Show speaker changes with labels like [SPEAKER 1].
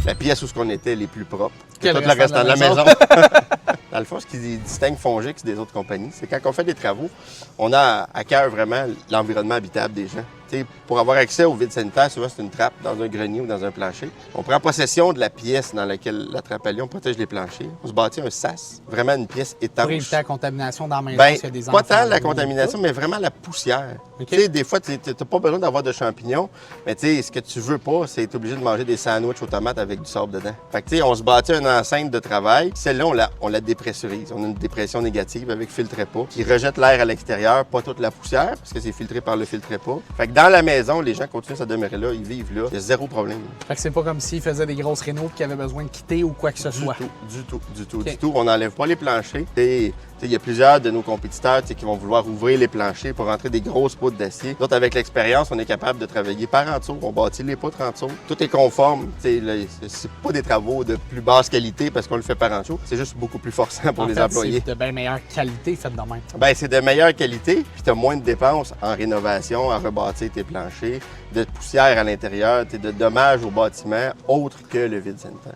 [SPEAKER 1] la pièce où on était les plus propres que
[SPEAKER 2] Que
[SPEAKER 1] tout le restant de la maison. Dans le fond, ce qui distingue Fongix des autres compagnies, c'est quand on fait des travaux, on a à cœur vraiment l'environnement habitable des gens. T'sais, pour avoir accès au vide sanitaire, souvent c'est une trappe dans un grenier ou dans un plancher. On prend possession de la pièce dans laquelle la trappe a lieu, on protège les planchers. On se bâtit un sas, vraiment une pièce étanche.
[SPEAKER 2] Pour éviter la contamination dans la maison,
[SPEAKER 1] Ben,
[SPEAKER 2] s'il y a des
[SPEAKER 1] pas
[SPEAKER 2] enfants.
[SPEAKER 1] tant la contamination, mais vraiment la poussière.
[SPEAKER 2] OK.
[SPEAKER 1] Tu sais, des fois, tu n'as pas besoin d'avoir de champignons, mais tu sais, ce que tu veux pas, c'est être obligé de manger des sandwichs aux tomates avec du sable dedans. Fait que tu sais, on se bâtit une enceinte de travail. Celle-là, on la dépressurise. On a une dépression négative avec filtre pas qui rejette l'air à l'extérieur, pas toute la poussière, parce que c'est filtré par le filtre pas. Fait que dans la maison, les gens continuent à demeurer là, ils vivent là. Il y a zéro problème.
[SPEAKER 2] Fait que c'est pas comme s'ils faisaient des grosses rénaux et qu'ils avaient besoin de quitter ou quoi que ce soit.
[SPEAKER 1] Du tout. On n'enlève pas les planchers. Il y a plusieurs de nos compétiteurs qui vont vouloir ouvrir les planchers pour rentrer des grosses poutres d'acier. D'autres, avec l'expérience, on est capable de travailler par en dessous. On bâtit les poutres en dessous. Tout est conforme. C'est pas des travaux de plus basse qualité parce qu'on le fait par en dessous. C'est juste beaucoup plus forçant pour les employés.
[SPEAKER 2] C'est de bien meilleure qualité fait de même.
[SPEAKER 1] Bien, c'est de meilleure qualité, puis tu as moins de dépenses en rénovation, à rebâtir tes planchers, de poussière à l'intérieur, de dommages au bâtiment autres que le vide sanitaire.